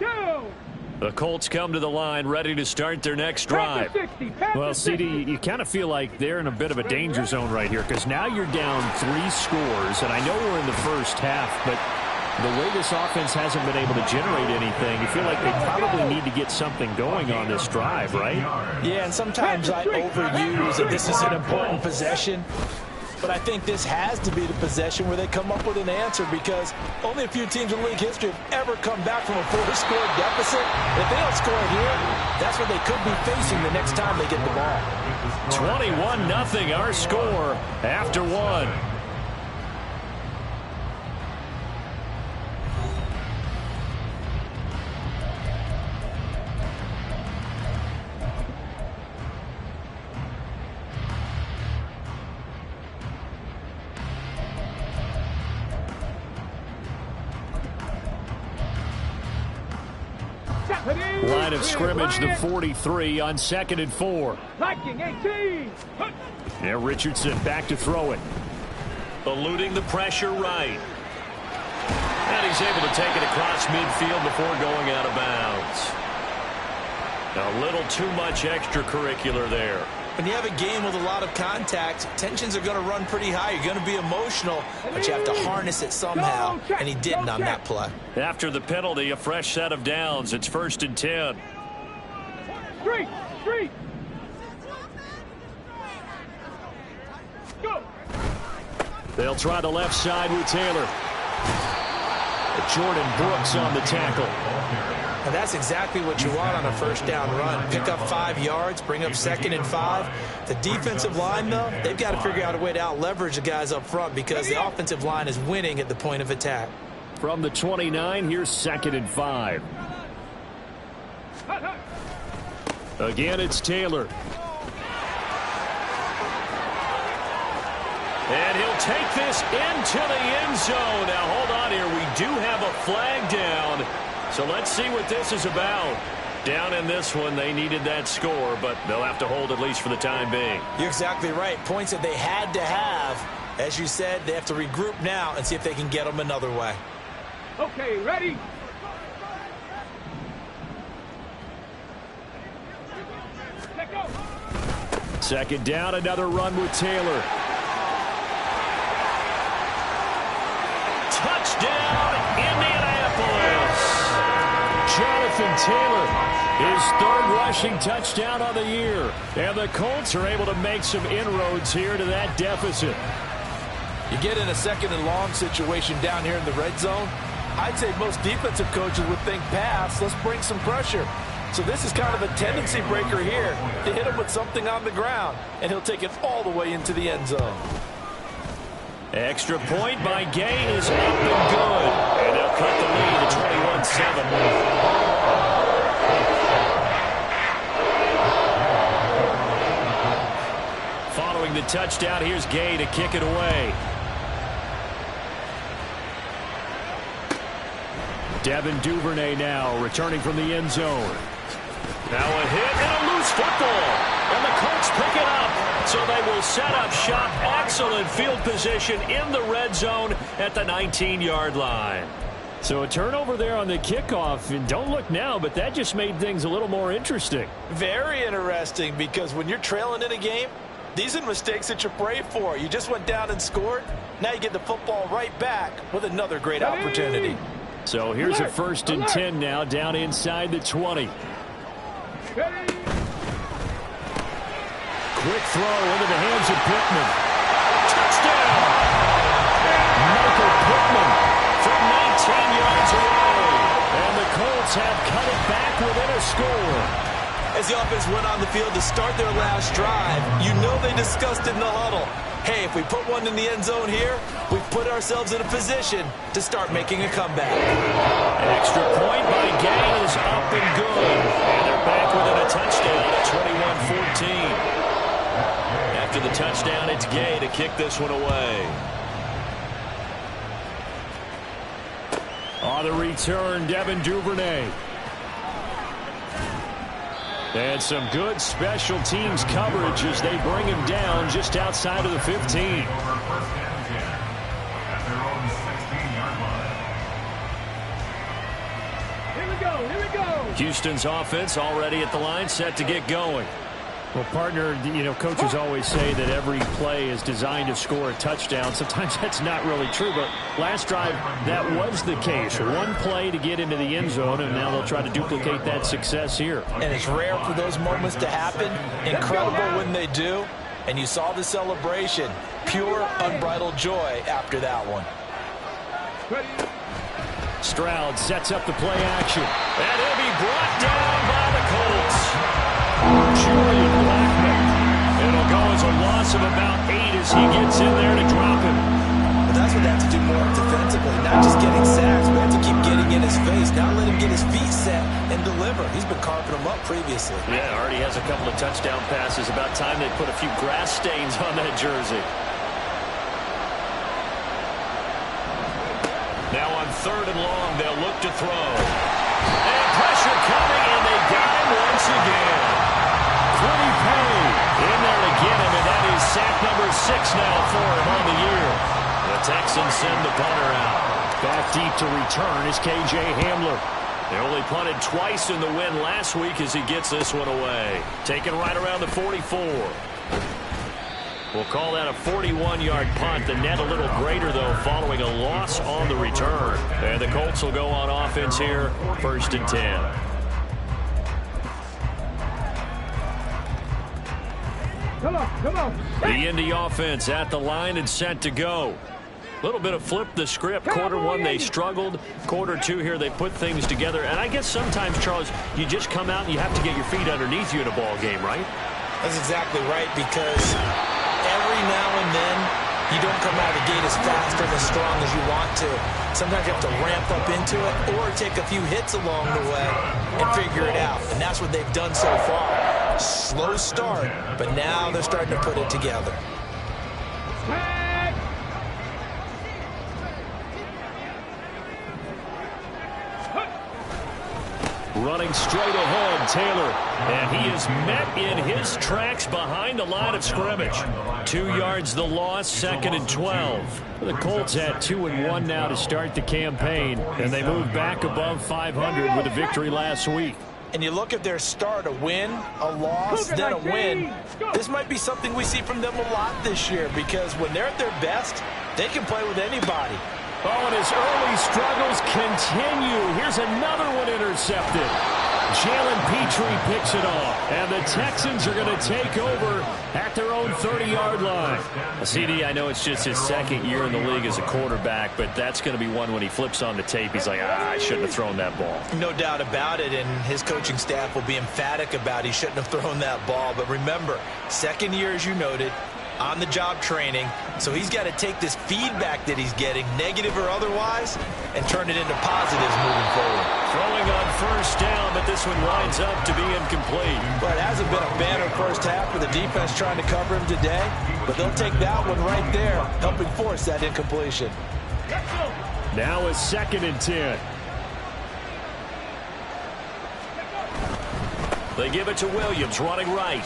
The Colts come to the line ready to start their next drive. Well, CD, you kind of feel like they're in a bit of a danger zone right here because now you're down 3 scores, and I know we're in the first half, but the way this offense hasn't been able to generate anything, you feel like they probably need to get something going on this drive, right? Yeah, and sometimes I overuse that this is an important possession. But I think this has to be the possession where they come up with an answer because only a few teams in league history have ever come back from a 4-score deficit. If they don't score here, that's what they could be facing the next time they get the ball. 21-0 our score after 1. Line of scrimmage, the 43 on 2nd and 4. Yeah, Richardson back to throw it. Eluding the pressure right. And he's able to take it across midfield before going out of bounds. A little too much extracurricular there. When you have a game with a lot of contact, tensions are going to run pretty high. You're going to be emotional, but you have to harness it somehow, and he didn't on that play. After the penalty, a fresh set of downs. It's 1st and 10. Street. Go. They'll try the left side with Taylor. Jordan Brooks on the tackle. And that's exactly what you want on a 1st down run. Pick up 5 yards, bring up 2nd and 5. The defensive line, though, they've got to figure out a way to out-leverage the guys up front because the offensive line is winning at the point of attack. From the 29, here's 2nd and 5. Again, it's Taylor. And he'll take this into the end zone. Now, hold on here. We do have a flag down. So let's see what this is about. Down in this one, they needed that score, but they'll have to hold at least for the time being. You're exactly right. Points that they had to have. As you said, they have to regroup now and see if they can get them another way. Okay, ready? Let go. 2nd down, another run with Taylor. Touchdown, Indianapolis. Jonathan Taylor, his 3rd rushing touchdown of the year. And the Colts are able to make some inroads here to that deficit. You get in a 2nd and long situation down here in the red zone. I'd say most defensive coaches would think pass. Let's bring some pressure. So this is kind of a tendency breaker here to hit him with something on the ground. And he'll take it all the way into the end zone. Extra point by Gay is up and good. And they'll cut the lead to 21-7. Following the touchdown, here's Gay to kick it away. Devin Duvernay now returning from the end zone. Now a hit and a loose football. And the Colts pick it up. So they will set up shop. Excellent field position in the red zone at the 19-yard line. So a turnover there on the kickoff. And don't look now, but that just made things a little more interesting. Very interesting because when you're trailing in a game, these are mistakes that you pray for. You just went down and scored. Now you get the football right back with another great opportunity. So here's a 1st and 10 now down inside the 20. Quick throw into the hands of Pittman. Touchdown! Michael Pittman from 19 yards away. And the Colts have cut it back within a score. As the offense went on the field to start their last drive, you know they discussed in the huddle. Hey, if we put one in the end zone here, we've put ourselves in a position to start making a comeback. Extra point by Gay is up and good. And they're back within a touchdown at 21-14. After the touchdown, it's Gay to kick this one away. On the return, Devin Duvernay. And some good special teams coverage as they bring him down just outside of the 15. Here we Houston's offense already at the line, set to get going. Well, partner, you know, coaches always say that every play is designed to score a touchdown. Sometimes that's not really true, but last drive, that was the case. One play to get into the end zone, and now they'll try to duplicate that success here. And it's rare for those moments to happen. Incredible when they do. And you saw the celebration. Pure, unbridled joy after that one. Stroud sets up the play action. And he'll be brought down by the Colts. Julian Blackmon. It'll go as a loss of about 8 as he gets in there to drop him. But that's what they have to do more defensively. Not just getting sacks, but have to keep getting in his face. Not let him get his feet set and deliver. He's been carving them up previously. Yeah, already has a couple of touchdown passes. About time they put a few grass stains on that jersey. Now on 3rd and long, they'll look to throw. And pressure coming, and they got him once again. Quiddy Pay in there to get him, and that is sack number 6 now for him on the year. The Texans send the punter out. Back deep to return is K.J. Hamler. They only punted twice in the win last week as he gets this one away. Taken right around the 44. We'll call that a 41-yard punt. The net a little greater, though, following a loss on the return. And the Colts will go on offense here, 1st and 10. Come on. The Indy offense at the line and set to go. A little bit of flip the script. Quarter 1, they struggled. Quarter 2 here, they put things together. And I guess sometimes, Charles, you just come out and you have to get your feet underneath you in a ball game, right? That's exactly right, because every now and then you don't come out of the gate as fast or as strong as you want to. Sometimes you have to ramp up into it or take a few hits along the way and figure it out. And that's what they've done so far. Slow start, but now they're starting to put it together. Running straight ahead, Taylor. And he is met in his tracks behind the line of scrimmage. 2 yards the loss, 2nd and 12. The Colts at 2-1 now to start the campaign, and they move back above 500 with a victory last week. And you look at their start, a win, a loss, then a win. This might be something we see from them a lot this year, because when they're at their best, they can play with anybody. Oh, and his early struggles continue. Here's another one intercepted. Jalen Petrie picks it off, and the Texans are going to take over at their own 30-yard line. CD, I know it's just his 2nd year in the league as a quarterback, but that's going to be one when he flips on the tape. He's like, I shouldn't have thrown that ball. No doubt about it, and his coaching staff will be emphatic about he shouldn't have thrown that ball. But remember, 2nd year, as you noted, on-the-job training, so he's got to take this feedback that he's getting, negative or otherwise, and turn it into positives moving forward. Throwing on 1st down, but this one winds up to be incomplete. But it hasn't been a banner 1st half for the defense trying to cover him today, but they'll take that one right there, helping force that incompletion. Now a 2nd and 10. They give it to Williams, running right.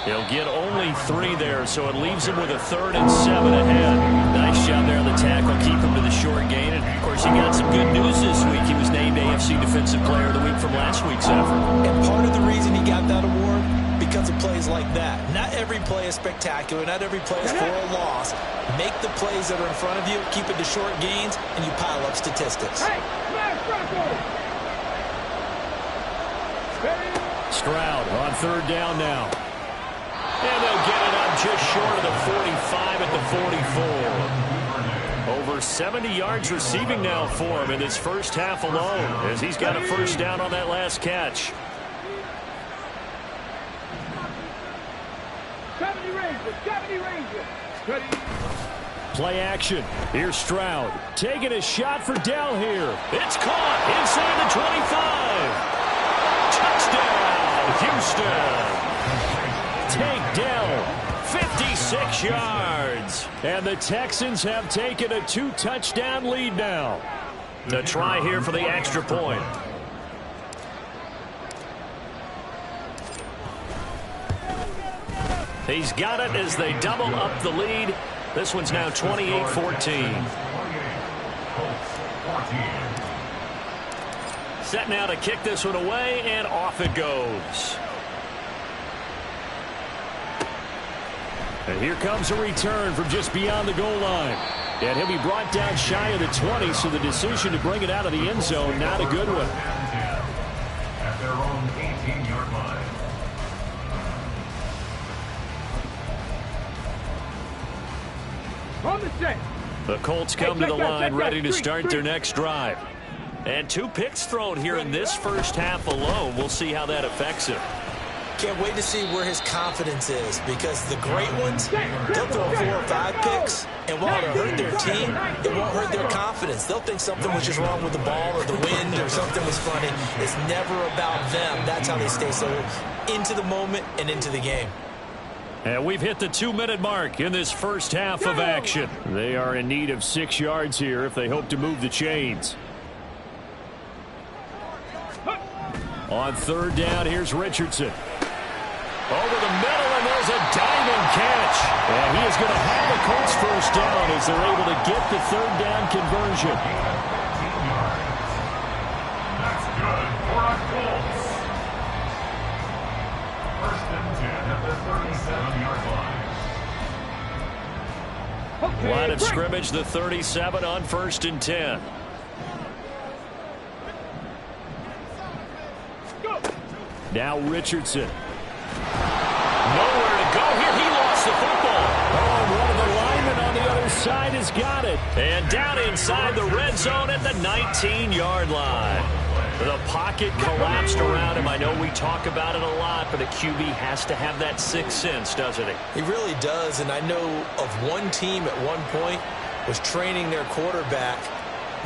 He'll get only 3 there, so it leaves him with a 3rd and 7 ahead. Nice job there on the tackle, keep him to the short gain. And, of course, he got some good news this week. He was named AFC Defensive Player of the Week from last week's effort. And part of the reason he got that award, because of plays like that. Not every play is spectacular. Not every play is for a loss. Make the plays that are in front of you, keep it to short gains, and you pile up statistics. Stroud on 3rd down now. And they'll get it up just short of the 45 at the 44. Over 70 yards receiving now for him in this 1st half alone, as he's got a 1st down on that last catch. Play action. Here's Stroud. Taking a shot for Dell here. It's caught inside the 25. Touchdown, Houston. Take Dell. 56 yards. And the Texans have taken a 2-touchdown lead now. The try here for the extra point. He's got it as they double up the lead. This one's now 28-14. set now to kick this one away, and off it goes. And here comes a return from just beyond the goal line. And he'll be brought down shy of the 20, so the decision to bring it out of the end zone, not a good one. At their own 18-yard line. On the set. The Colts come to the line ready to start their next drive. And 2 picks thrown here in this first half alone. We'll see how that affects him. Can't wait to see where his confidence is, because the great ones, they'll throw 4 or 5 picks, and while it'll hurt their team, it won't hurt their confidence. They'll think something was just wrong with the ball or the wind or something was funny. It's never about them. That's how they stay so into the moment and into the game. And we've hit the 2-minute mark in this first half of action. They are in need of 6 yards here if they hope to move the chains. On third down, here's Richardson. Over the middle, and there's a diving catch. And he is going to have the Colts first down as they're able to get the third down conversion. That's good for our Colts. First and 10 at the 37-yard line. Line of scrimmage, the 37 on first and 10. Now Richardson. Nowhere to go here. He lost the football. Oh, and one of the linemen on the other side has got it. And down inside the red zone at the 19-yard line. The pocket collapsed around him. I know we talk about it a lot, but a QB has to have that sixth sense, doesn't he? He really does, and I know of one team at one point was training their quarterback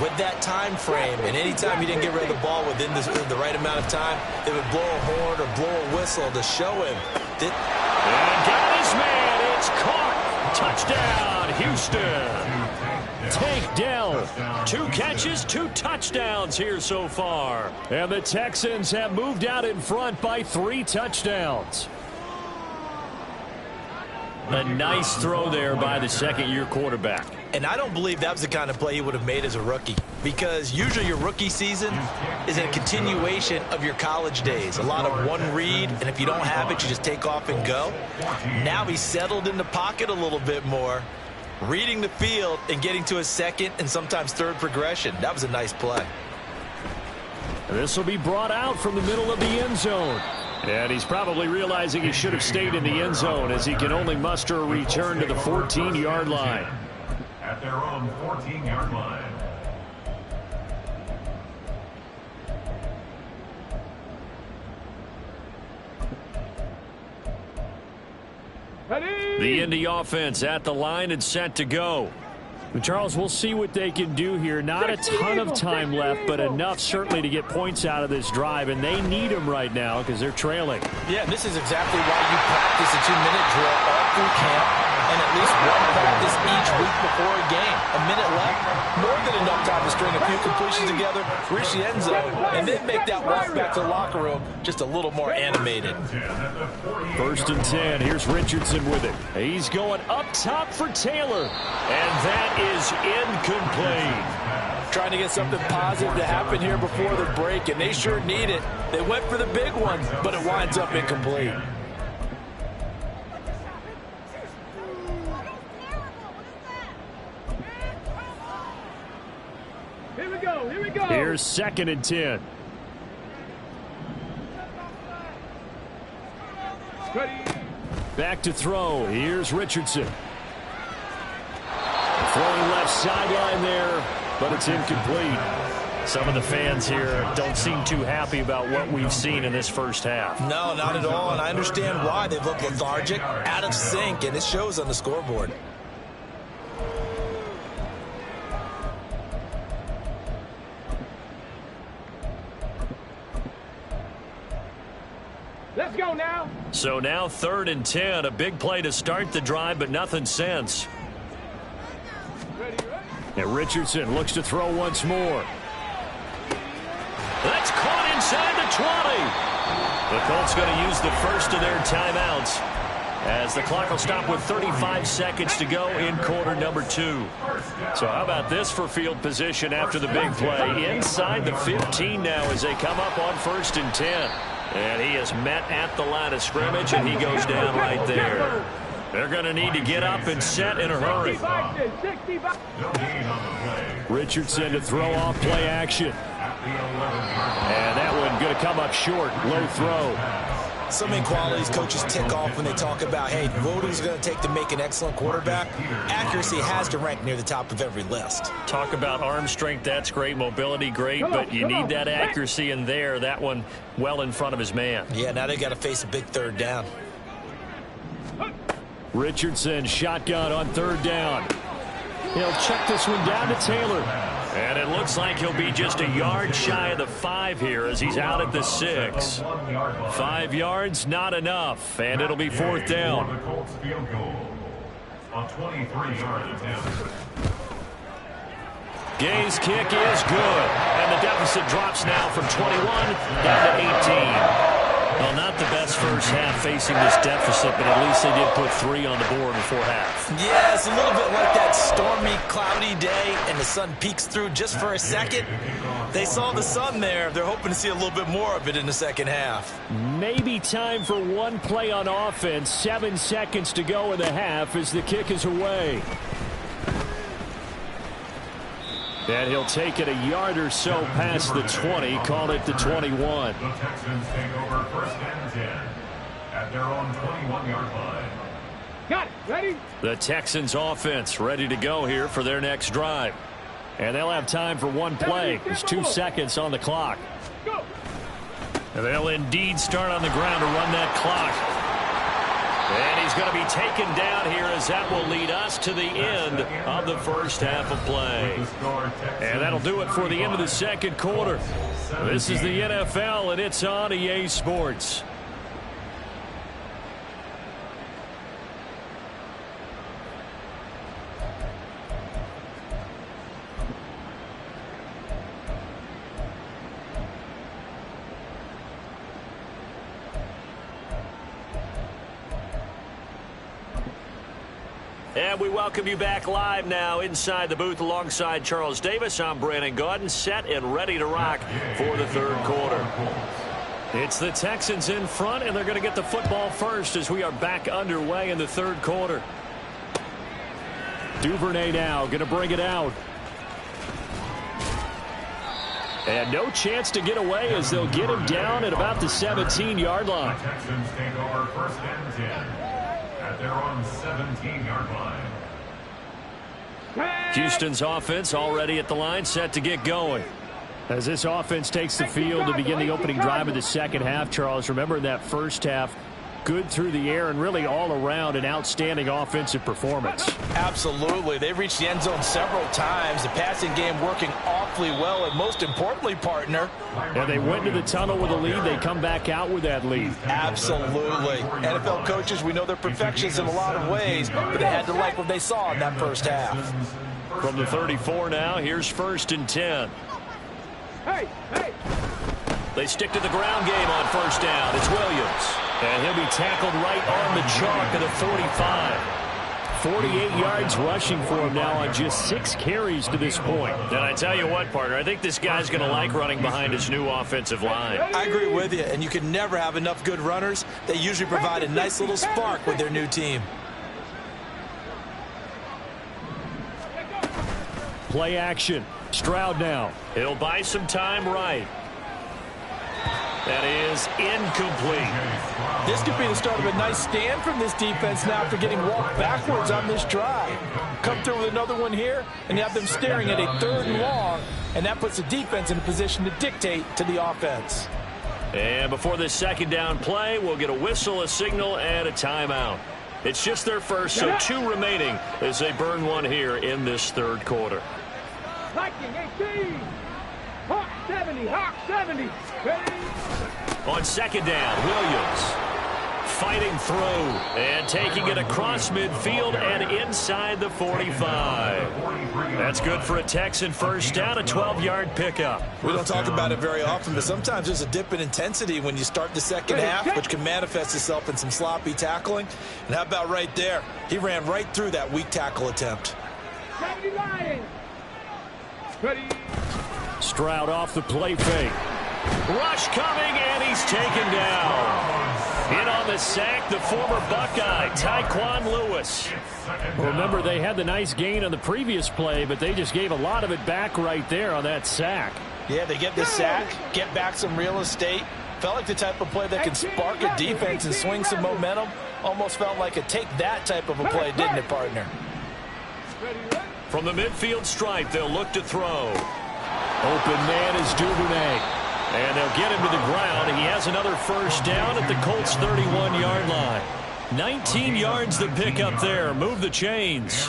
with that time frame, and anytime he didn't get rid of the ball within the right amount of time, they would blow a horn or blow a whistle to show him that. And got his man. It's caught. Touchdown, Houston. Tank Dell. 2 catches, 2 touchdowns here so far. And the Texans have moved out in front by 3 touchdowns. A nice throw there by the second-year quarterback. And I don't believe that was the kind of play he would have made as a rookie, because usually your rookie season is a continuation of your college days. A lot of one read, and if you don't have it, you just take off and go. Now he's settled in the pocket a little bit more, reading the field and getting to his second and sometimes third progression. That was a nice play. This will be brought out from the middle of the end zone. And he's probably realizing he should have stayed in the end zone, as he can only muster a return to the 14-yard line. At their own 14-yard line. The Indy offense at the line and set to go. Charles, we'll see what they can do here. Not a ton of time left, but enough certainly to get points out of this drive, and they need them right now because they're trailing. Yeah, this is exactly why you practice a 2-minute drill all through camp, and at least one practice each week before a game. A minute left, more than enough time to string a few completions together, reach the end zone, and then make that walk back to the locker room just a little more animated. First and 10. Here's Richardson with it. He's going up top for Taylor. And that is incomplete. Trying to get something positive to happen here before the break, and they sure need it. They went for the big one, but it winds up incomplete. Here we go. Here we go. Here's second and 10. Back to throw. Here's Richardson. Throwing left sideline there, but it's incomplete. Some of the fans here don't seem too happy about what we've seen in this first half. No, not at all, and I understand why. They've looked lethargic, out of sync, and it shows on the scoreboard. Let's go now. So now 3rd and 10, a big play to start the drive, but nothing since. And Richardson looks to throw once more. That's caught inside the 20. The Colts going to use the first of their timeouts. as the clock will stop with 35 seconds to go in quarter number 2. So how about this for field position after the big play? Inside the 15 now as they come up on 1st and 10. And he is met at the line of scrimmage, and he goes down right there. They're going to need to get up and set in a hurry. Richardson to throw off play action. And that one going to come up short. Low throw. So many qualities coaches tick off when they talk about, hey, what is it going to take to make an excellent quarterback? Accuracy has to rank near the top of every list. Talk about arm strength, that's great. Mobility, great, but you need that accuracy in there. That one well in front of his man. Yeah, now they got to face a big 3rd down. Richardson shotgun on 3rd down. He'll check this one down to Taylor. And it looks like he'll be just a yard shy of the 5 here as he's out at the 6. 5 yards, not enough, and it'll be 4th down. Gay's kick is good, and the deficit drops now from 21 down to 18. Well, not the best first half facing this deficit, but at least they did put 3 on the board before half. Yeah, it's a little bit like that stormy, cloudy day, and the sun peeks through just for a second. They saw the sun there. They're hoping to see a little bit more of it in the second half. Maybe time for one play on offense. 7 seconds to go in the half as the kick is away. And he'll take it a yard or so past the 20, call it the 21. The Texans take over 1st and 10 at their own 21-yard line. Got it. Ready? The Texans offense ready to go here for their next drive. And they'll have time for one play. There's 2 seconds on the clock. Go. And they'll indeed start on the ground to run that clock. And he's going to be taken down here as that will lead us to the end of the first half of play. And that'll do it for the end of the second quarter. This is the NFL, and it's on EA Sports. And we welcome you back live now inside the booth alongside Charles Davis. I'm Brandon Gaudin, set and ready to rock for the third quarter. It's the Texans in front, and they're going to get the football first as we are back underway in the third quarter. Duvernay now going to bring it out. And no chance to get away as they'll get him down at about the 17-yard line. The Texans take over 1st and 10 at their own 17-yard line. Houston's offense already at the line, set to get going. As this offense takes the field to begin the opening drive of the second half, Charles, remember in that first half, good through the air and really all around an outstanding offensive performance. Absolutely. They've reached the end zone several times. The passing game working awfully well, and most importantly, partner. And they went to the tunnel with a lead. They come back out with that lead. Absolutely. NFL coaches, we know they're perfectionists in a lot of ways, but they had to like what they saw in that first half. From the 34 now, here's 1st and 10. Hey, hey. They stick to the ground game on 1st down. It's Williams. And he'll be tackled right on the chalk at the 45. 48 yards rushing for him now on just 6 carries to this point. And I tell you what, partner, I think this guy's going to like running behind his new offensive line. I agree with you, and you can never have enough good runners. They usually provide a nice little spark with their new team. Play action. Stroud now. He'll buy some time right. That is incomplete. This could be the start of a nice stand from this defense now after getting walked backwards on this drive. Come through with another one here, and you have them staring at a 3rd and long, and that puts the defense in a position to dictate to the offense. And before this second down play, we'll get a whistle, a signal, and a timeout. It's just their first, so 2 remaining as they burn one here in this third quarter. Viking 18. Hawk 70. Hawk 70. Ready? On second down, Williams fighting through and taking it across midfield and inside the 45. That's good for a Texan first down, a 12-yard pickup. We don't talk about it very often, but sometimes there's a dip in intensity when you start the second half, which can manifest itself in some sloppy tackling. And how about right there? He ran right through that weak tackle attempt. Stroud off the play fake. Rush coming, and he's taken down. In on the sack, the former Buckeye, Tyquan Lewis. Remember, they had the nice gain on the previous play, but they just gave a lot of it back right there on that sack. Yeah, they get the sack, get back some real estate. Felt like the type of play that can spark a defense and swing some momentum. Almost felt like a take that type of a play, didn't it, partner? From the midfield stripe, they'll look to throw. Open man is Duvernay. And they'll get him to the ground. He has another first down at the Colts' 31-yard line. 19 yards to pick up there. Move the chains.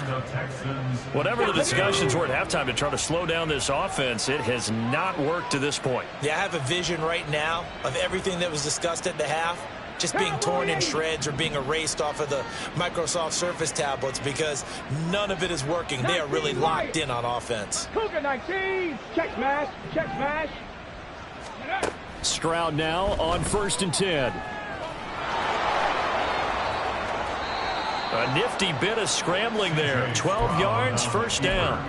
Whatever the discussions were at halftime to try to slow down this offense, it has not worked to this point. Yeah, I have a vision right now of everything that was discussed at the half just being torn in shreds or being erased off of the Microsoft Surface tablets because none of it is working. They are really locked in on offense. Cougar 19. Check smash. Check smash. Stroud now on 1st and 10. A nifty bit of scrambling there. 12 yards, first down.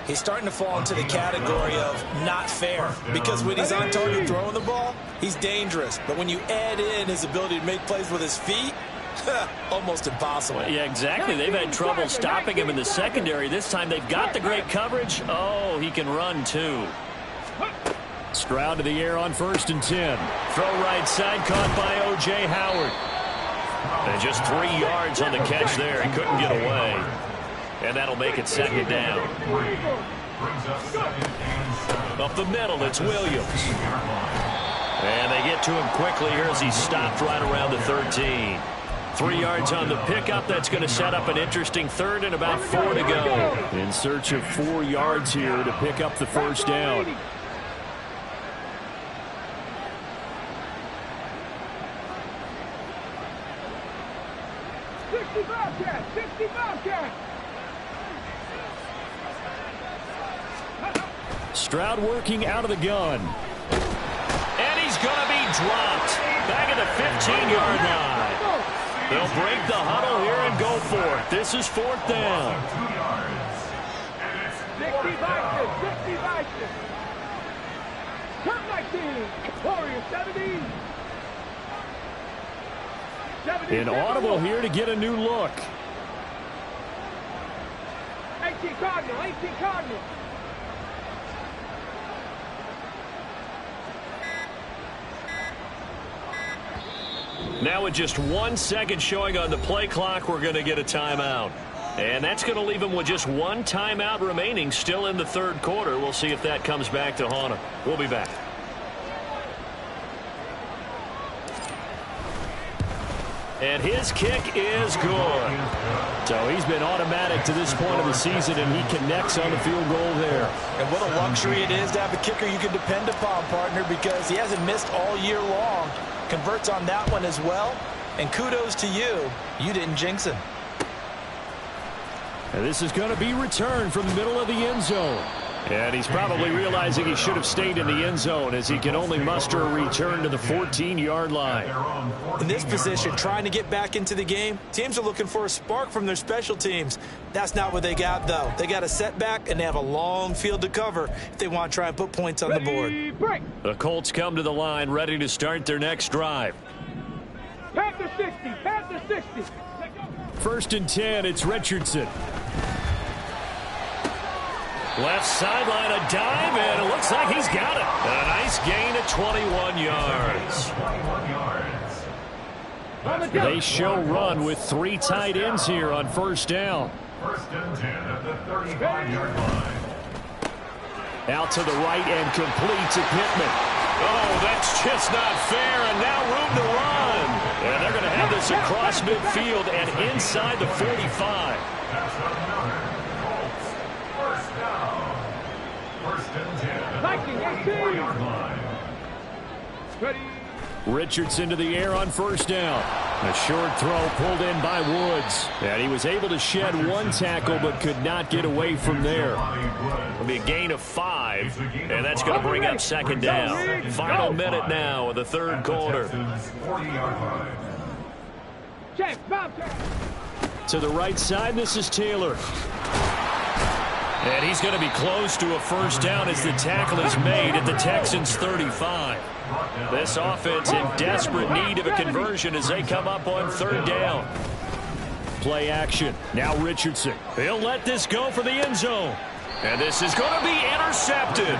He's starting to fall into the category of not fair because when he's on target throwing the ball, he's dangerous. But when you add in his ability to make plays with his feet, almost impossible. Yeah, exactly. They've had trouble stopping him in the secondary. This time they've got the great coverage. Oh, he can run too. Stroud to the air on 1st and 10. Throw right side, caught by O.J. Howard. And just 3 yards on the catch there. He couldn't get away. And that'll make it second down. Up the middle, it's Williams. And they get to him quickly here as he stopped right around the 13. 3 yards on the pickup. That's going to set up an interesting third and about 4 to go. In search of 4 yards here to pick up the first down. Stroud working out of the gun. And he's going to be dropped. Back at the 15-yard line. They'll break the huddle here and go for it. This is 4th down. 60 Vikings. Turn 19. Warriors 70. Inaudible here to get a new look. 18 Cardinal. Now with just 1 second showing on the play clock, we're going to get a timeout. And that's going to leave them with just 1 timeout remaining still in the 3rd quarter. We'll see if that comes back to haunt them. We'll be back. And his kick is good. So he's been automatic to this point of the season, and he connects on the field goal there. And what a luxury it is to have a kicker you can depend upon, partner, because he hasn't missed all year long. Converts on that one as well. And kudos to you. You didn't jinx him. And this is going to be returned from the middle of the end zone. And he's probably realizing he should have stayed in the end zone as he can only muster a return to the 14-yard line. In this position, trying to get back into the game, teams are looking for a spark from their special teams. That's not what they got, though. They got a setback, and they have a long field to cover if they want to try and put points on the board. The Colts come to the line, ready to start their next drive. Panther 60. 1st and 10, it's Richardson. Left sideline, a dive, and it looks like he's got it. A nice gain of 21 yards. They show run with 3 tight ends here on 1st down. 1st and 10 at the 35-yard line. Out to the right and complete to Pittman. Oh, that's just not fair, and now room to run. And they're going to have this across midfield and inside the 45. That's another Colts. 1st down. 1st and 10 at the 44-yard line. Ready. Richardson to the air on 1st down. A short throw pulled in by Woods. And he was able to shed one tackle but could not get away from there. It'll be a gain of 5, and that's going to bring up second down. Final minute now of the third quarter. To the right side, this is Taylor. And he's going to be close to a first down as the tackle is made at the Texans' 35. This offense in desperate need of a conversion as they come up on third down. Play action. Now Richardson. He'll let this go for the end zone. And this is going to be intercepted.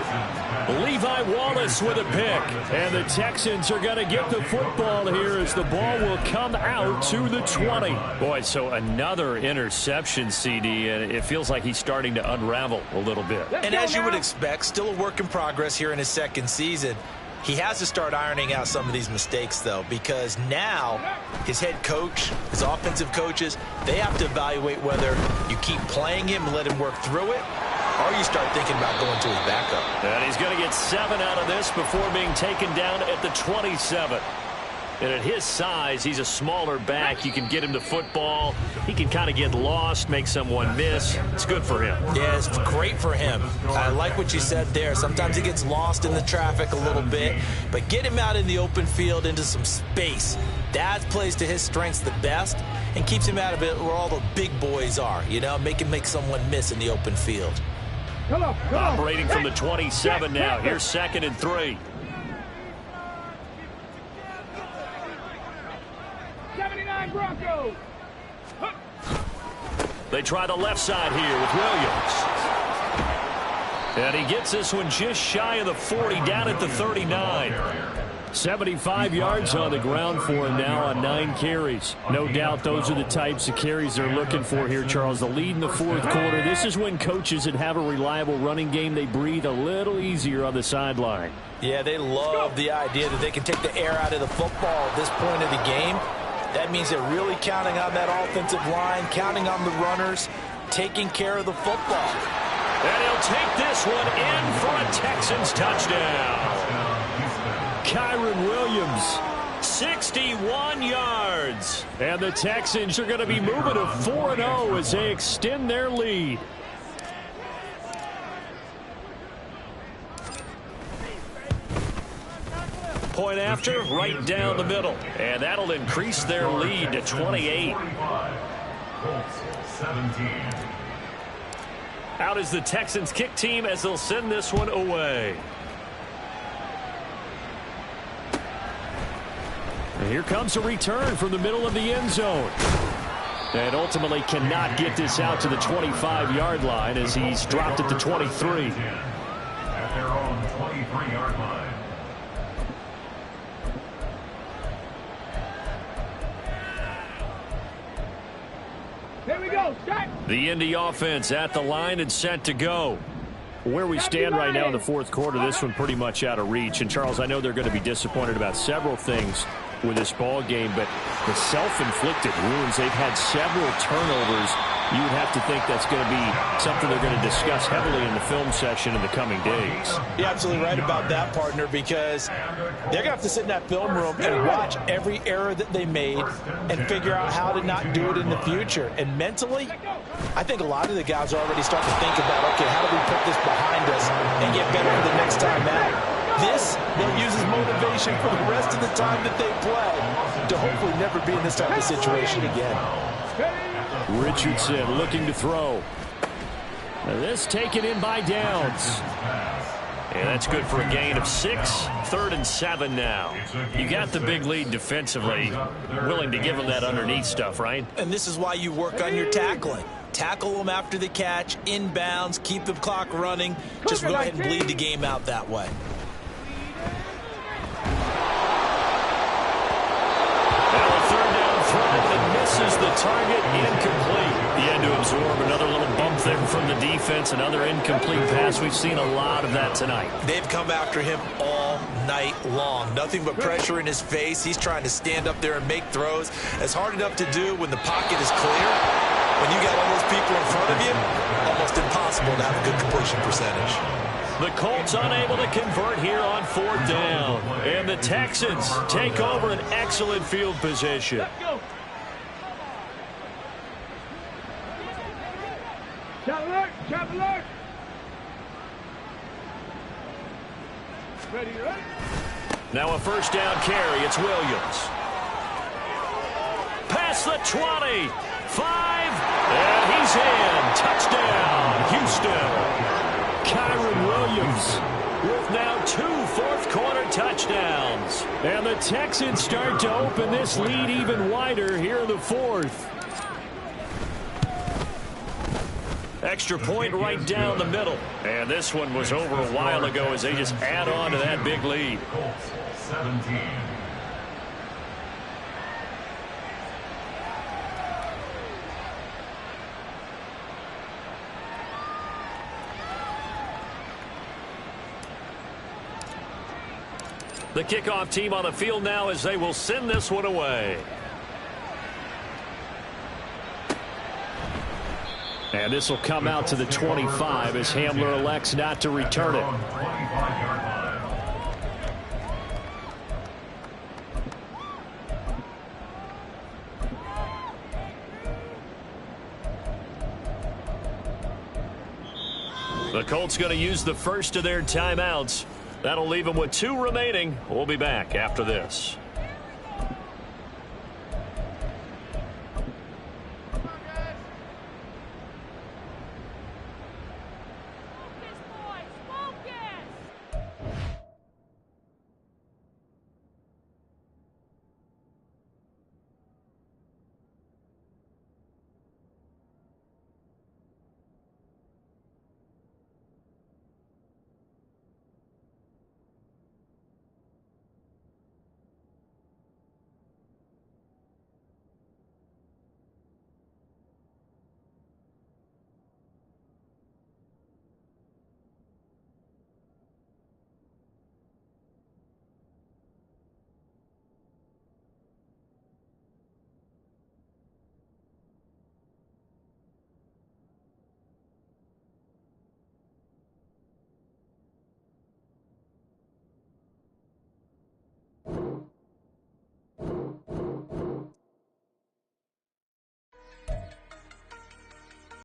Levi Wallace with a pick. And the Texans are going to get the football here as the ball will come out to the 20. Boy, so another interception, CD, and it feels like he's starting to unravel a little bit. And as you would expect, still a work in progress here in his second season. He has to start ironing out some of these mistakes, though, because now his head coach, his offensive coaches, they have to evaluate whether you keep playing him and let him work through it, or you start thinking about going to his backup. And he's going to get 7 out of this before being taken down at the 27. And at his size, he's a smaller back. You can get him the football. He can kind of get lost, make someone miss. It's good for him. Yeah, it's great for him. I like what you said there. Sometimes he gets lost in the traffic a little bit, but get him out in the open field into some space. That plays to his strengths the best and keeps him out of it where all the big boys are, you know, make him make someone miss in the open field. Operating from the 27 now. Here's 2nd and 3. 79 Broncos. They try the left side here with Williams. And he gets this one just shy of the 40, down at the 39. 75 yards on the ground for him now on 9 carries. No doubt those are the types of carries they're looking for here, Charles. The lead in the fourth quarter. This is when coaches that have a reliable running game, they breathe a little easier on the sideline. Yeah, they love the idea that they can take the air out of the football at this point of the game. That means they're really counting on that offensive line, counting on the runners, taking care of the football. And he'll take this one in for a Texans touchdown. Kyren Williams. 61 yards. And the Texans are going to be moving to 4-0 as they extend their lead. Point after, right down the middle. And that'll increase their lead to 28. Out is the Texans kick team as they'll send this one away. And here comes a return from the middle of the end zone. And ultimately cannot get this out to the 25-yard line as he's dropped at the 23. At their own 23-yard line. Here we go. Start. The Indy offense at the line and set to go. Where we stand right now in the fourth quarter, this one pretty much out of reach. And, Charles, I know they're going to be disappointed about several things with this ball game, but the self-inflicted wounds, they've had several turnovers. You would have to think that's going to be something they're going to discuss heavily in the film session in the coming days. You're absolutely right about that, partner, because they're going to have to sit in that film room and watch every error that they made and figure out how to not do it in the future. And mentally, I think a lot of the guys are already starting to think about, okay, how do we put this behind us and get better for the next time out? This, they'll use as motivation for the rest of the time that they play to hopefully never be in this type of situation again. Richardson looking to throw. Now this taken in by Downs. And that's good for a gain of 6. 3rd and 7 now. You got the big lead defensively. Willing to give them that underneath stuff, right? And this is why you work on your tackling. Tackle them after the catch, inbounds, keep the clock running. Just go ahead and bleed the game out that way. Now a 3rd down throw that misses the target, incomplete. He had to absorb another little bump there from the defense, another incomplete pass. We've seen a lot of that tonight. They've come after him all night long. Nothing but pressure in his face. He's trying to stand up there and make throws. It's hard enough to do when the pocket is clear. When you got all those people in front of you, almost impossible to have a good completion percentage. The Colts unable to convert here on 4th down. And the Texans take over an excellent field position. Let's go. Shot alert. Shot alert. Ready, ready. Now a 1st down carry. It's Williams. Past the 20. 5. And he's in. Touchdown, Houston. Kyren Williams with now 2 fourth-quarter touchdowns. And the Texans start to open this lead even wider here in the 4th. Extra point right down the middle. And this one was over a while ago as they just add on to that big lead. Colts 17. The kickoff team on the field now as they will send this one away. And this will come out to the 25 as Hamler elects not to return it. 25-yard line. The Colts going to use the first of their timeouts. That'll leave them with 2 remaining. We'll be back after this.